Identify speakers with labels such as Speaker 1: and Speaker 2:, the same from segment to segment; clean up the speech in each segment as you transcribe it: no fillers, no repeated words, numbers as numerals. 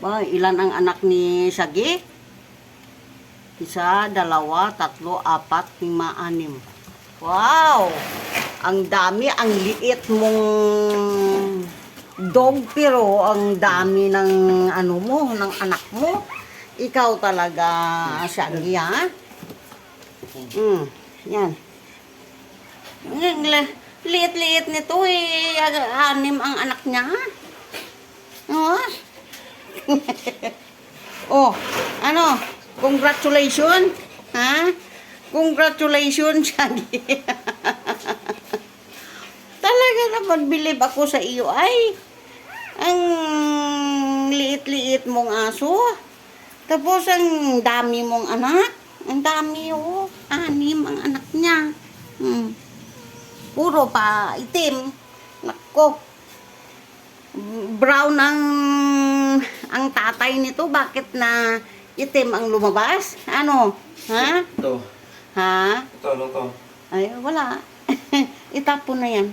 Speaker 1: Ilan ang anak ni Shaggy? 1, 2, 3, 4, 5, 6. Wow! Ang dami, ang liit mong dog, pero ang dami ng ano mo, ng anak mo. Ikaw talaga, Shaggy, ha? Yan. Liit-liit nito eh. 6 ang anak niya. Oh. Oh, ano? Congratulations. Ha? Congratulations, Shaggy. Talaga naman, bilib ako sa iyo. Ay, ang liit-liit mong aso. Tapos, ang dami mong anak. Ang dami, oh. 6 ang anak niya. Puro pa itim. Nako. Brown ang tatay nito. Bakit na itim ang lumabas? Ano? Ha?
Speaker 2: Ito.
Speaker 1: Ha?
Speaker 2: Ito, ano to?
Speaker 1: Ay, wala. Itapon na yan.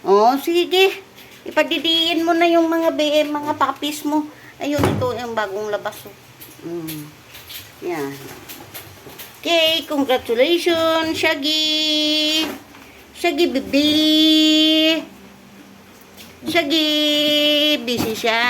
Speaker 1: Oh, sige. Ipadidiin mo na yung mga papis mo. Ayun, ito yung bagong labas. Yan. Okay, congratulations, Shaggy. Shaggy, baby. Shaggy, busy siya.